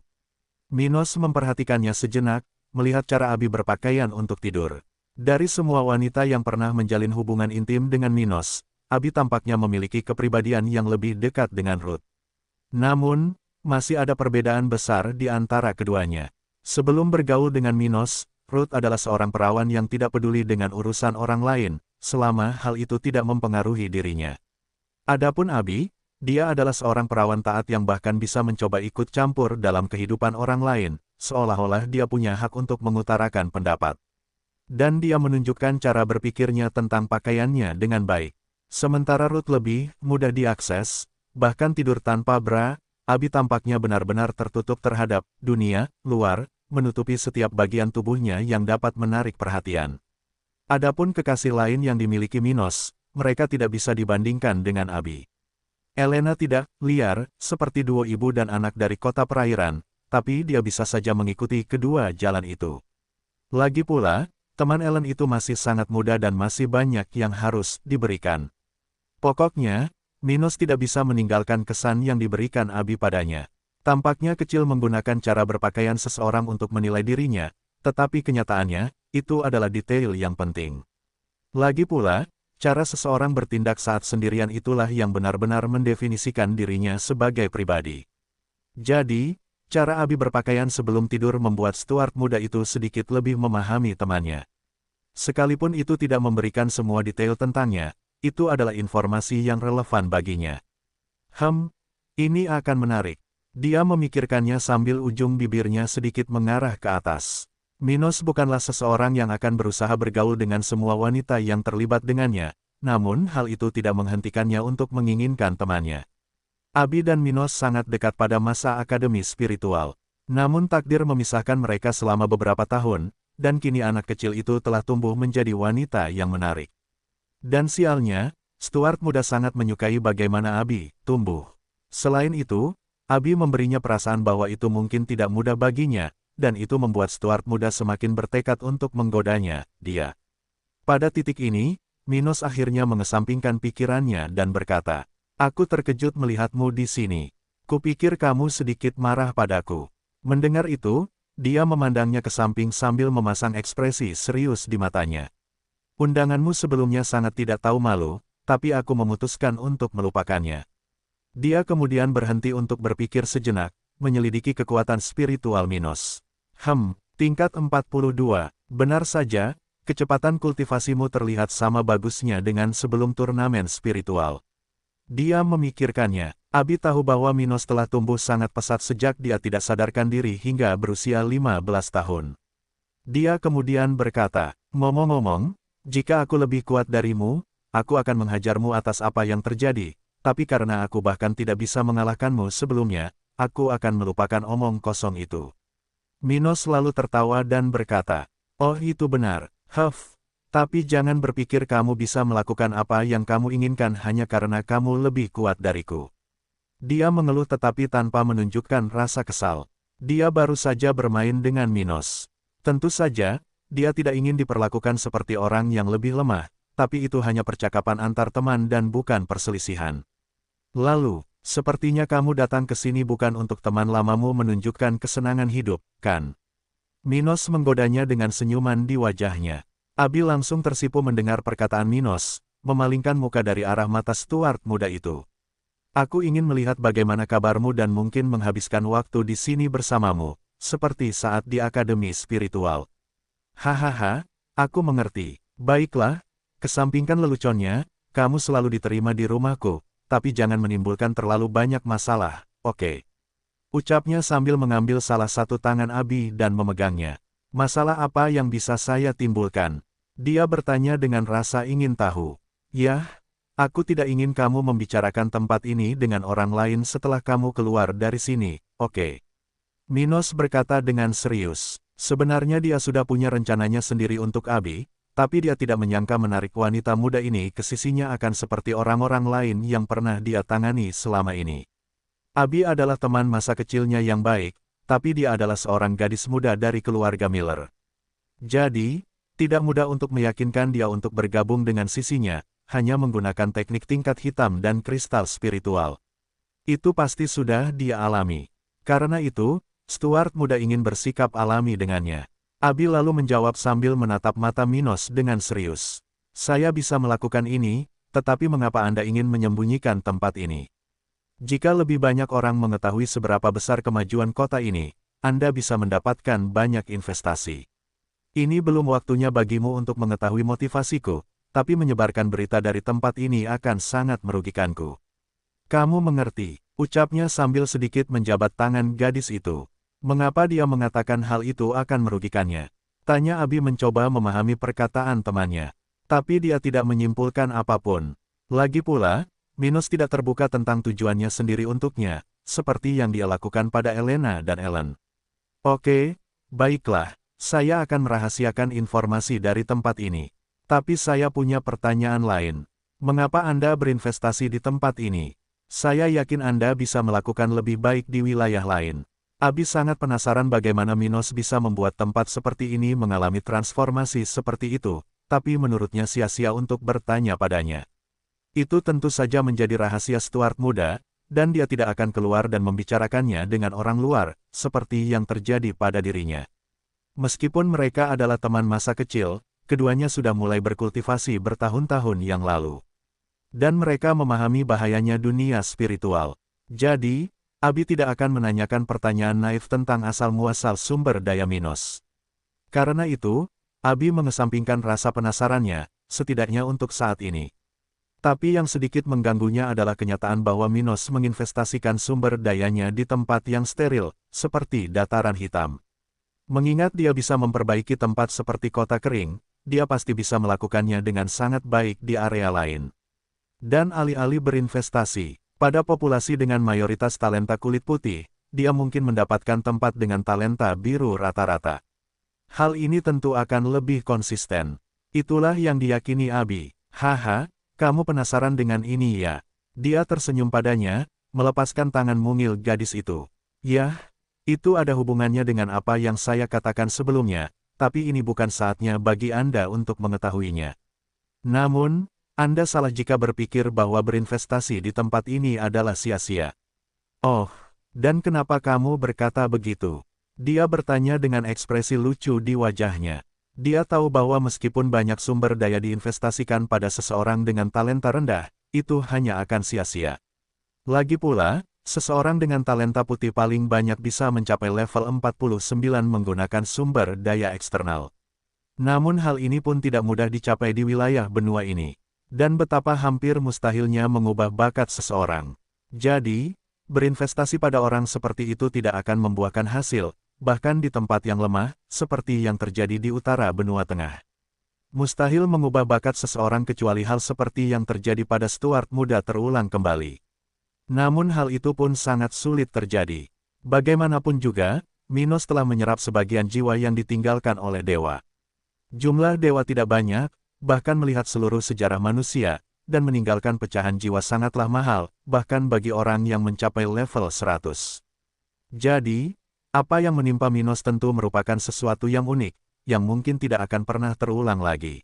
Minos memperhatikannya sejenak, melihat cara Abi berpakaian untuk tidur. Dari semua wanita yang pernah menjalin hubungan intim dengan Minos, Abi tampaknya memiliki kepribadian yang lebih dekat dengan Ruth. Namun, masih ada perbedaan besar di antara keduanya. Sebelum bergaul dengan Minos, Ruth adalah seorang perawan yang tidak peduli dengan urusan orang lain, selama hal itu tidak mempengaruhi dirinya. Adapun Abi, dia adalah seorang perawan taat yang bahkan bisa mencoba ikut campur dalam kehidupan orang lain, seolah-olah dia punya hak untuk mengutarakan pendapat. Dan dia menunjukkan cara berpikirnya tentang pakaiannya dengan baik. Sementara Ruth lebih mudah diakses, bahkan tidur tanpa bra, Abi tampaknya benar-benar tertutup terhadap dunia luar, menutupi setiap bagian tubuhnya yang dapat menarik perhatian. Adapun kekasih lain yang dimiliki Minos, mereka tidak bisa dibandingkan dengan Abi. Elena tidak liar, seperti duo ibu dan anak dari kota perairan, tapi dia bisa saja mengikuti kedua jalan itu. Lagi pula, teman Ellen itu masih sangat muda dan masih banyak yang harus diberikan. Pokoknya, Minos tidak bisa meninggalkan kesan yang diberikan Abi padanya. Tampaknya kecil menggunakan cara berpakaian seseorang untuk menilai dirinya, tetapi kenyataannya, itu adalah detail yang penting. Lagi pula, cara seseorang bertindak saat sendirian itulah yang benar-benar mendefinisikan dirinya sebagai pribadi. Jadi, cara Abi berpakaian sebelum tidur membuat Stuart muda itu sedikit lebih memahami temannya. Sekalipun itu tidak memberikan semua detail tentangnya, itu adalah informasi yang relevan baginya. Ini akan menarik. Dia memikirkannya sambil ujung bibirnya sedikit mengarah ke atas. Minos bukanlah seseorang yang akan berusaha bergaul dengan semua wanita yang terlibat dengannya, namun hal itu tidak menghentikannya untuk menginginkan temannya. Abi dan Minos sangat dekat pada masa akademi spiritual. Namun takdir memisahkan mereka selama beberapa tahun, dan kini anak kecil itu telah tumbuh menjadi wanita yang menarik. Dan sialnya, Stuart muda sangat menyukai bagaimana Abi tumbuh. Selain itu, Abi memberinya perasaan bahwa itu mungkin tidak mudah baginya, dan itu membuat Stuart muda semakin bertekad untuk menggodanya, dia. Pada titik ini, Minos akhirnya mengesampingkan pikirannya dan berkata, "Aku terkejut melihatmu di sini. Kupikir kamu sedikit marah padaku." Mendengar itu, dia memandangnya ke samping sambil memasang ekspresi serius di matanya. "Undanganmu sebelumnya sangat tidak tahu malu, tapi aku memutuskan untuk melupakannya." Dia kemudian berhenti untuk berpikir sejenak, menyelidiki kekuatan spiritual Minos. Tingkat 42, benar saja, kecepatan kultivasimu terlihat sama bagusnya dengan sebelum turnamen spiritual. Dia memikirkannya. Abi tahu bahwa Minos telah tumbuh sangat pesat sejak dia tidak sadarkan diri hingga berusia 15 tahun. Dia kemudian berkata, "Ngomong-ngomong, jika aku lebih kuat darimu, aku akan menghajarmu atas apa yang terjadi, tapi karena aku bahkan tidak bisa mengalahkanmu sebelumnya, aku akan melupakan omong kosong itu." Minos lalu tertawa dan berkata, "Oh itu benar, tapi jangan berpikir kamu bisa melakukan apa yang kamu inginkan hanya karena kamu lebih kuat dariku." Dia mengeluh tetapi tanpa menunjukkan rasa kesal. Dia baru saja bermain dengan Minos. Tentu saja, dia tidak ingin diperlakukan seperti orang yang lebih lemah, tapi itu hanya percakapan antar teman dan bukan perselisihan. "Lalu, sepertinya kamu datang ke sini bukan untuk teman lamamu menunjukkan kesenangan hidup, kan?" Minos menggodanya dengan senyuman di wajahnya. Abi langsung tersipu mendengar perkataan Minos, memalingkan muka dari arah mata Stuart muda itu. "Aku ingin melihat bagaimana kabarmu dan mungkin menghabiskan waktu di sini bersamamu, seperti saat di akademi spiritual." "Hahaha, aku mengerti. Baiklah, kesampingkan leluconnya, kamu selalu diterima di rumahku, tapi jangan menimbulkan terlalu banyak masalah, oke?" Ucapnya sambil mengambil salah satu tangan Abi dan memegangnya. "Masalah apa yang bisa saya timbulkan?" Dia bertanya dengan rasa ingin tahu. "Yah, aku tidak ingin kamu membicarakan tempat ini dengan orang lain setelah kamu keluar dari sini, oke?" Minos berkata dengan serius. Sebenarnya dia sudah punya rencananya sendiri untuk Abi, tapi dia tidak menyangka menarik wanita muda ini ke sisinya akan seperti orang-orang lain yang pernah dia tangani selama ini. Abi adalah teman masa kecilnya yang baik, tapi dia adalah seorang gadis muda dari keluarga Miller. Jadi, tidak mudah untuk meyakinkan dia untuk bergabung dengan sisinya, hanya menggunakan teknik tingkat hitam dan kristal spiritual. Itu pasti sudah dia alami. Karena itu, Stuart muda ingin bersikap alami dengannya. Abi lalu menjawab sambil menatap mata Minos dengan serius. "Saya bisa melakukan ini, tetapi mengapa Anda ingin menyembunyikan tempat ini? Jika lebih banyak orang mengetahui seberapa besar kemajuan kota ini, Anda bisa mendapatkan banyak investasi. Ini belum waktunya bagimu untuk mengetahui motivasiku, tapi menyebarkan berita dari tempat ini akan sangat merugikanku." "Kamu mengerti," ucapnya sambil sedikit menjabat tangan gadis itu. "Mengapa dia mengatakan hal itu akan merugikannya?" Tanya Abi mencoba memahami perkataan temannya. Tapi dia tidak menyimpulkan apapun. Lagi pula, Minos tidak terbuka tentang tujuannya sendiri untuknya, seperti yang dia lakukan pada Elena dan Ellen. "Oke, baiklah, saya akan merahasiakan informasi dari tempat ini. Tapi saya punya pertanyaan lain. Mengapa Anda berinvestasi di tempat ini? Saya yakin Anda bisa melakukan lebih baik di wilayah lain. Abi sangat penasaran bagaimana Minos bisa membuat tempat seperti ini mengalami transformasi seperti itu, tapi menurutnya sia-sia untuk bertanya padanya. Itu tentu saja menjadi rahasia Stuart muda, dan dia tidak akan keluar dan membicarakannya dengan orang luar, seperti yang terjadi pada dirinya. Meskipun mereka adalah teman masa kecil, keduanya sudah mulai berkultivasi bertahun-tahun yang lalu. Dan mereka memahami bahayanya dunia spiritual. Jadi, Abi tidak akan menanyakan pertanyaan naif tentang asal-muasal sumber daya Minos. Karena itu, Abi mengesampingkan rasa penasarannya, setidaknya untuk saat ini. Tapi yang sedikit mengganggunya adalah kenyataan bahwa Minos menginvestasikan sumber dayanya di tempat yang steril, seperti dataran hitam. Mengingat dia bisa memperbaiki tempat seperti kota kering, dia pasti bisa melakukannya dengan sangat baik di area lain. Dan alih-alih berinvestasi pada populasi dengan mayoritas talenta kulit putih, dia mungkin mendapatkan tempat dengan talenta biru rata-rata. Hal ini tentu akan lebih konsisten. Itulah yang diyakini Abi. Haha. Kamu penasaran dengan ini ya? Dia tersenyum padanya, melepaskan tangan mungil gadis itu. Yah, itu ada hubungannya dengan apa yang saya katakan sebelumnya, tapi ini bukan saatnya bagi Anda untuk mengetahuinya. Namun, Anda salah jika berpikir bahwa berinvestasi di tempat ini adalah sia-sia. Oh, dan kenapa kamu berkata begitu? Dia bertanya dengan ekspresi lucu di wajahnya. Dia tahu bahwa meskipun banyak sumber daya diinvestasikan pada seseorang dengan talenta rendah, itu hanya akan sia-sia. Lagi pula, seseorang dengan talenta putih paling banyak bisa mencapai level 49 menggunakan sumber daya eksternal. Namun hal ini pun tidak mudah dicapai di wilayah benua ini. Dan betapa hampir mustahilnya mengubah bakat seseorang. Jadi, berinvestasi pada orang seperti itu tidak akan membuahkan hasil, bahkan di tempat yang lemah, seperti yang terjadi di utara benua tengah. Mustahil mengubah bakat seseorang kecuali hal seperti yang terjadi pada Stuart muda terulang kembali. Namun hal itu pun sangat sulit terjadi. Bagaimanapun juga, Minos telah menyerap sebagian jiwa yang ditinggalkan oleh dewa. Jumlah dewa tidak banyak, bahkan melihat seluruh sejarah manusia, dan meninggalkan pecahan jiwa sangatlah mahal, bahkan bagi orang yang mencapai level 100. Jadi, apa yang menimpa Minos tentu merupakan sesuatu yang unik, yang mungkin tidak akan pernah terulang lagi.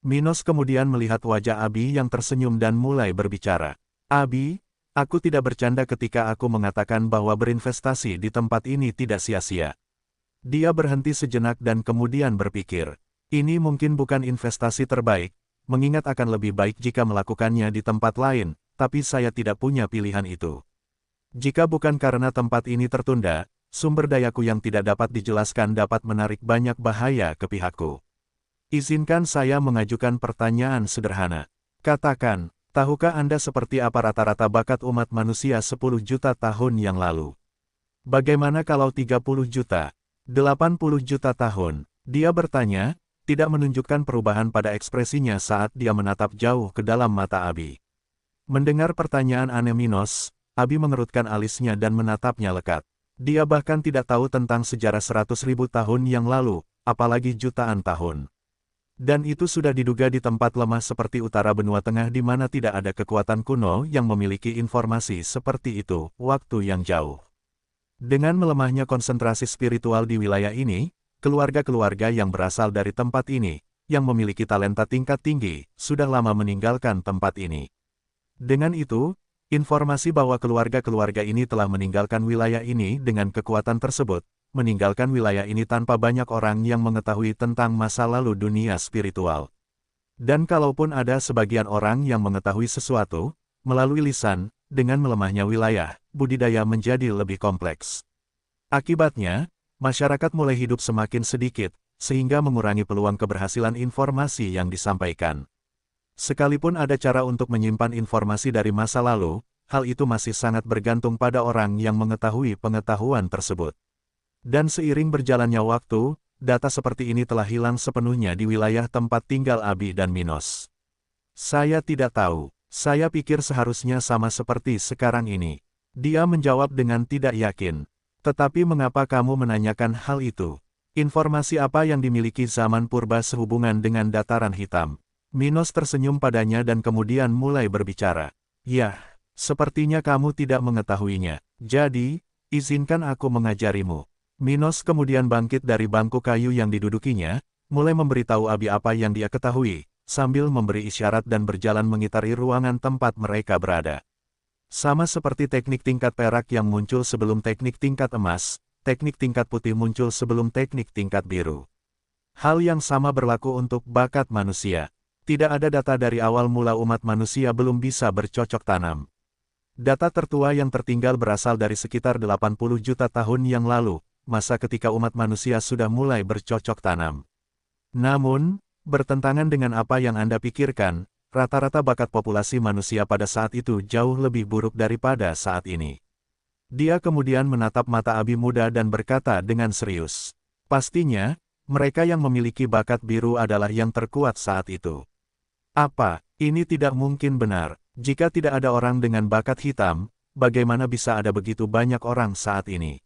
Minos kemudian melihat wajah Abi yang tersenyum dan mulai berbicara. Abi, aku tidak bercanda ketika aku mengatakan bahwa berinvestasi di tempat ini tidak sia-sia. Dia berhenti sejenak dan kemudian berpikir, ini mungkin bukan investasi terbaik, mengingat akan lebih baik jika melakukannya di tempat lain, tapi saya tidak punya pilihan itu. Jika bukan karena tempat ini tertunda, sumber dayaku yang tidak dapat dijelaskan dapat menarik banyak bahaya ke pihakku. Izinkan saya mengajukan pertanyaan sederhana. Katakan, tahukah Anda seperti apa rata-rata bakat umat manusia 10 juta tahun yang lalu? Bagaimana kalau 30 juta? 80 juta tahun? Dia bertanya, tidak menunjukkan perubahan pada ekspresinya saat dia menatap jauh ke dalam mata Abi. Mendengar pertanyaan aneh Minos, Abi mengerutkan alisnya dan menatapnya lekat. Dia bahkan tidak tahu tentang sejarah 100.000 tahun yang lalu, apalagi jutaan tahun. Dan itu sudah diduga di tempat lemah seperti utara benua tengah di mana tidak ada kekuatan kuno yang memiliki informasi seperti itu, waktu yang jauh. Dengan melemahnya konsentrasi spiritual di wilayah ini, keluarga-keluarga yang berasal dari tempat ini, yang memiliki talenta tingkat tinggi, sudah lama meninggalkan tempat ini. Dengan itu, informasi bahwa keluarga-keluarga ini telah meninggalkan wilayah ini dengan kekuatan tersebut, meninggalkan wilayah ini tanpa banyak orang yang mengetahui tentang masa lalu dunia spiritual. Dan kalaupun ada sebagian orang yang mengetahui sesuatu, melalui lisan, dengan melemahnya wilayah, budidaya menjadi lebih kompleks. Akibatnya, masyarakat mulai hidup semakin sedikit, sehingga mengurangi peluang keberhasilan informasi yang disampaikan. Sekalipun ada cara untuk menyimpan informasi dari masa lalu, hal itu masih sangat bergantung pada orang yang mengetahui pengetahuan tersebut. Dan seiring berjalannya waktu, data seperti ini telah hilang sepenuhnya di wilayah tempat tinggal Abi dan Minos. Saya tidak tahu, saya pikir seharusnya sama seperti sekarang ini. Dia menjawab dengan tidak yakin. Tetapi mengapa kamu menanyakan hal itu? Informasi apa yang dimiliki zaman purba sehubungan dengan dataran hitam? Minos tersenyum padanya dan kemudian mulai berbicara. Yah, sepertinya kamu tidak mengetahuinya. Jadi, izinkan aku mengajarimu. Minos kemudian bangkit dari bangku kayu yang didudukinya, mulai memberitahu Abi apa yang dia ketahui, sambil memberi isyarat dan berjalan mengitari ruangan tempat mereka berada. Sama seperti teknik tingkat perak yang muncul sebelum teknik tingkat emas, teknik tingkat putih muncul sebelum teknik tingkat biru. Hal yang sama berlaku untuk bakat manusia. Tidak ada data dari awal mula umat manusia belum bisa bercocok tanam. Data tertua yang tertinggal berasal dari sekitar 80 juta tahun yang lalu, masa ketika umat manusia sudah mulai bercocok tanam. Namun, bertentangan dengan apa yang Anda pikirkan, rata-rata bakat populasi manusia pada saat itu jauh lebih buruk daripada saat ini. Dia kemudian menatap mata Abi muda dan berkata dengan serius. Pastinya, mereka yang memiliki bakat biru adalah yang terkuat saat itu. Apa, ini tidak mungkin benar? Jika tidak ada orang dengan bakat hitam, bagaimana bisa ada begitu banyak orang saat ini?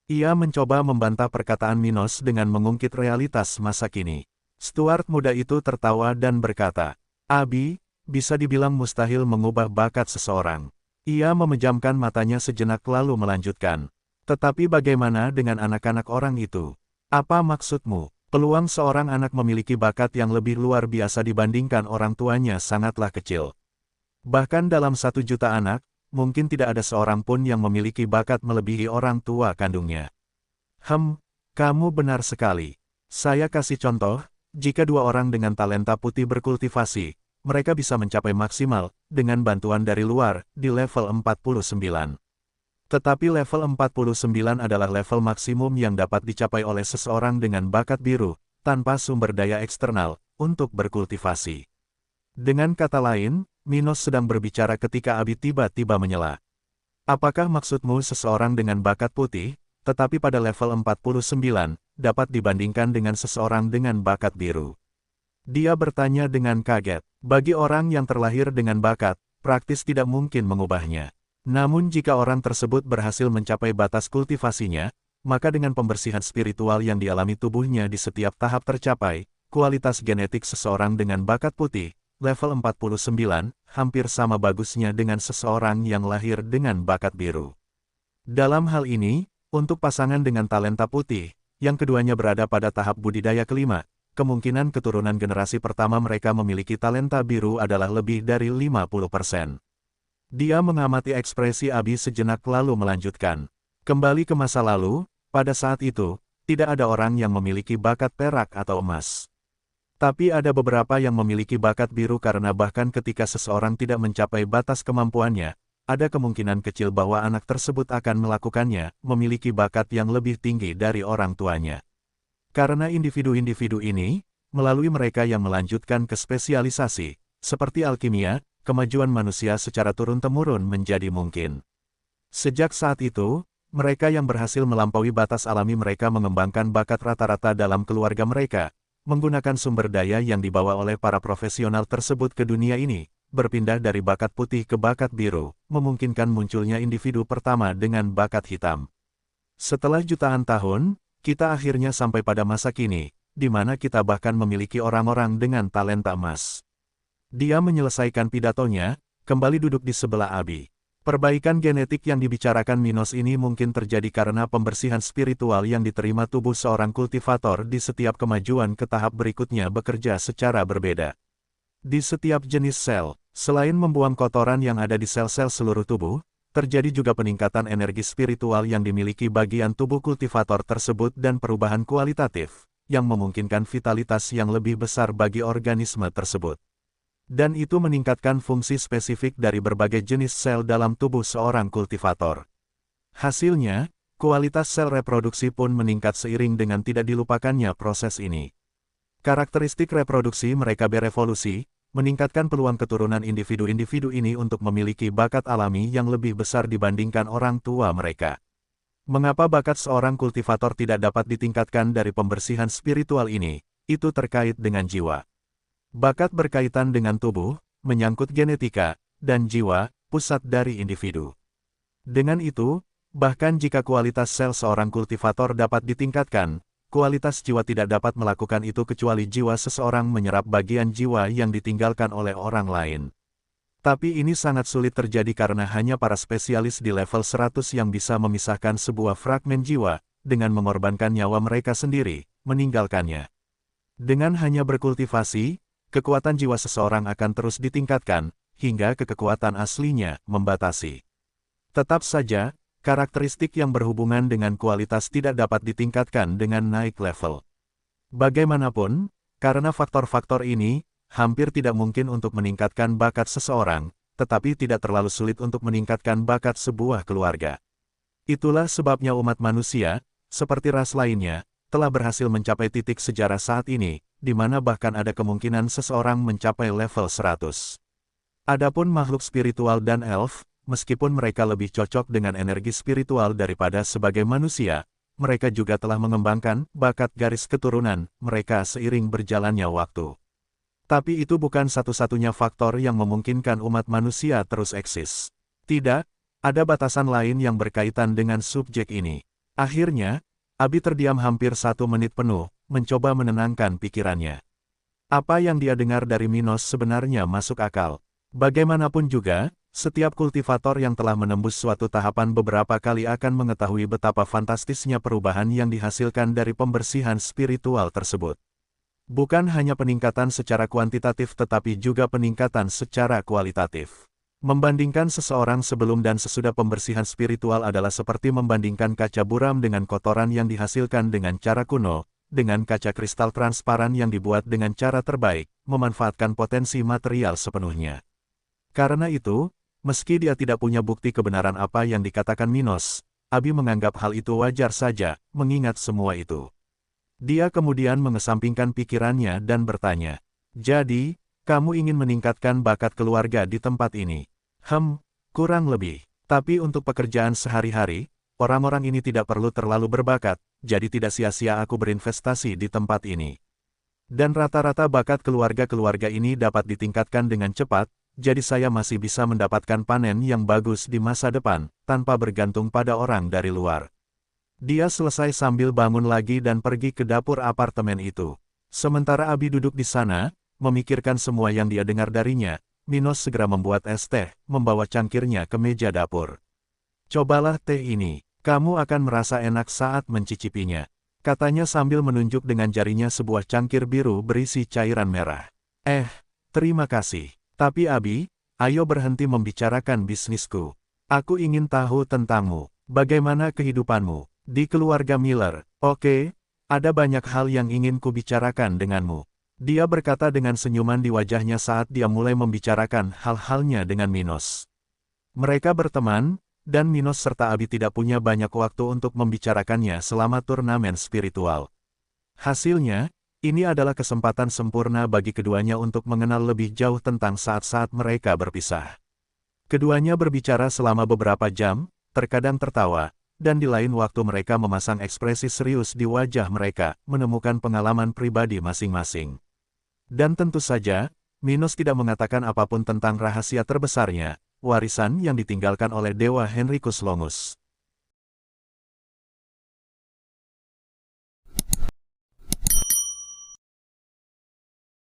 Ia mencoba membantah perkataan Minos dengan mengungkit realitas masa kini. Stuart muda itu tertawa dan berkata, Abi, bisa dibilang mustahil mengubah bakat seseorang. Ia memejamkan matanya sejenak lalu melanjutkan. Tetapi bagaimana dengan anak-anak orang itu? Apa maksudmu? Peluang seorang anak memiliki bakat yang lebih luar biasa dibandingkan orang tuanya sangatlah kecil. Bahkan dalam 1 juta anak, mungkin tidak ada seorang pun yang memiliki bakat melebihi orang tua kandungnya. Kamu benar sekali. Saya kasih contoh, jika 2 orang dengan talenta putih berkultivasi, mereka bisa mencapai maksimal, dengan bantuan dari luar, di level 49. Tetapi level 49 adalah level maksimum yang dapat dicapai oleh seseorang dengan bakat biru, tanpa sumber daya eksternal, untuk berkultivasi. Dengan kata lain, Minos sedang berbicara ketika Abi tiba-tiba menyela. Apakah maksudmu seseorang dengan bakat putih, tetapi pada level 49, dapat dibandingkan dengan seseorang dengan bakat biru? Dia bertanya dengan kaget. Bagi orang yang terlahir dengan bakat, praktis tidak mungkin mengubahnya. Namun jika orang tersebut berhasil mencapai batas kultivasinya, maka dengan pembersihan spiritual yang dialami tubuhnya di setiap tahap tercapai, kualitas genetik seseorang dengan bakat putih, level 49, hampir sama bagusnya dengan seseorang yang lahir dengan bakat biru. Dalam hal ini, untuk pasangan dengan talenta putih, yang keduanya berada pada tahap budidaya kelima, kemungkinan keturunan generasi pertama mereka memiliki talenta biru adalah lebih dari 50%. Dia mengamati ekspresi Abi sejenak lalu melanjutkan. Kembali ke masa lalu, pada saat itu, tidak ada orang yang memiliki bakat perak atau emas. Tapi ada beberapa yang memiliki bakat biru karena bahkan ketika seseorang tidak mencapai batas kemampuannya, ada kemungkinan kecil bahwa anak tersebut akan melakukannya, memiliki bakat yang lebih tinggi dari orang tuanya. Karena individu-individu ini, melalui mereka yang melanjutkan ke spesialisasi, seperti alkimia, kemajuan manusia secara turun-temurun menjadi mungkin. Sejak saat itu, mereka yang berhasil melampaui batas alami mereka mengembangkan bakat rata-rata dalam keluarga mereka, menggunakan sumber daya yang dibawa oleh para profesional tersebut ke dunia ini, berpindah dari bakat putih ke bakat biru, memungkinkan munculnya individu pertama dengan bakat hitam. Setelah jutaan tahun, kita akhirnya sampai pada masa kini, di mana kita bahkan memiliki orang-orang dengan talenta emas. Dia menyelesaikan pidatonya, kembali duduk di sebelah Abi. Perbaikan genetik yang dibicarakan Minos ini mungkin terjadi karena pembersihan spiritual yang diterima tubuh seorang kultivator di setiap kemajuan ke tahap berikutnya bekerja secara berbeda. Di setiap jenis sel, selain membuang kotoran yang ada di sel-sel seluruh tubuh, terjadi juga peningkatan energi spiritual yang dimiliki bagian tubuh kultivator tersebut dan perubahan kualitatif, yang memungkinkan vitalitas yang lebih besar bagi organisme tersebut. Dan itu meningkatkan fungsi spesifik dari berbagai jenis sel dalam tubuh seorang kultivator. Hasilnya, kualitas sel reproduksi pun meningkat seiring dengan tidak dilupakannya proses ini. Karakteristik reproduksi mereka berevolusi, meningkatkan peluang keturunan individu-individu ini untuk memiliki bakat alami yang lebih besar dibandingkan orang tua mereka. Mengapa bakat seorang kultivator tidak dapat ditingkatkan dari pembersihan spiritual ini? Itu terkait dengan jiwa. Bakat berkaitan dengan tubuh, menyangkut genetika, dan jiwa, pusat dari individu. Dengan itu, bahkan jika kualitas sel seorang kultivator dapat ditingkatkan, kualitas jiwa tidak dapat melakukan itu kecuali jiwa seseorang menyerap bagian jiwa yang ditinggalkan oleh orang lain. Tapi ini sangat sulit terjadi karena hanya para spesialis di level 100 yang bisa memisahkan sebuah fragmen jiwa, dengan mengorbankan nyawa mereka sendiri, meninggalkannya. Dengan hanya berkultivasi, kekuatan jiwa seseorang akan terus ditingkatkan, hingga ke kekuatan aslinya, membatasi. Tetap saja, karakteristik yang berhubungan dengan kualitas tidak dapat ditingkatkan dengan naik level. Bagaimanapun, karena faktor-faktor ini, hampir tidak mungkin untuk meningkatkan bakat seseorang, tetapi tidak terlalu sulit untuk meningkatkan bakat sebuah keluarga. Itulah sebabnya umat manusia, seperti ras lainnya, telah berhasil mencapai titik sejarah saat ini, di mana bahkan ada kemungkinan seseorang mencapai level 100. Adapun makhluk spiritual dan elf, meskipun mereka lebih cocok dengan energi spiritual daripada sebagai manusia, mereka juga telah mengembangkan bakat garis keturunan mereka seiring berjalannya waktu. Tapi itu bukan satu-satunya faktor yang memungkinkan umat manusia terus eksis. Tidak, ada batasan lain yang berkaitan dengan subjek ini. Akhirnya, Abi terdiam hampir 1 menit penuh, mencoba menenangkan pikirannya. Apa yang dia dengar dari Minos sebenarnya masuk akal. Bagaimanapun juga, setiap kultivator yang telah menembus suatu tahapan beberapa kali akan mengetahui betapa fantastisnya perubahan yang dihasilkan dari pembersihan spiritual tersebut. Bukan hanya peningkatan secara kuantitatif tetapi juga peningkatan secara kualitatif. Membandingkan seseorang sebelum dan sesudah pembersihan spiritual adalah seperti membandingkan kaca buram dengan kotoran yang dihasilkan dengan cara kuno, dengan kaca kristal transparan yang dibuat dengan cara terbaik, memanfaatkan potensi material sepenuhnya. Karena itu, meski dia tidak punya bukti kebenaran apa yang dikatakan Minos, Abi menganggap hal itu wajar saja, mengingat semua itu. Dia kemudian mengesampingkan pikirannya dan bertanya, "Jadi, kamu ingin meningkatkan bakat keluarga di tempat ini?" Kurang lebih. Tapi untuk pekerjaan sehari-hari, orang-orang ini tidak perlu terlalu berbakat, jadi tidak sia-sia aku berinvestasi di tempat ini. Dan rata-rata bakat keluarga-keluarga ini dapat ditingkatkan dengan cepat, jadi saya masih bisa mendapatkan panen yang bagus di masa depan, tanpa bergantung pada orang dari luar. Dia selesai sambil bangun lagi dan pergi ke dapur apartemen itu. Sementara Abi duduk di sana, memikirkan semua yang dia dengar darinya, Minos segera membuat es teh, membawa cangkirnya ke meja dapur. "Cobalah teh ini, kamu akan merasa enak saat mencicipinya," katanya sambil menunjuk dengan jarinya sebuah cangkir biru berisi cairan merah. Terima kasih. Tapi Abi, ayo berhenti membicarakan bisnisku. Aku ingin tahu tentangmu, bagaimana kehidupanmu di keluarga Miller. Oke, ada banyak hal yang ingin kubicarakan denganmu. Dia berkata dengan senyuman di wajahnya saat dia mulai membicarakan hal-halnya dengan Minos. Mereka berteman, dan Minos serta Abi tidak punya banyak waktu untuk membicarakannya selama turnamen spiritual. Hasilnya, ini adalah kesempatan sempurna bagi keduanya untuk mengenal lebih jauh tentang saat-saat mereka berpisah. Keduanya berbicara selama beberapa jam, terkadang tertawa, dan di lain waktu mereka memasang ekspresi serius di wajah mereka, menemukan pengalaman pribadi masing-masing. Dan tentu saja, Minos tidak mengatakan apapun tentang rahasia terbesarnya, warisan yang ditinggalkan oleh Dewa Henricus Longus.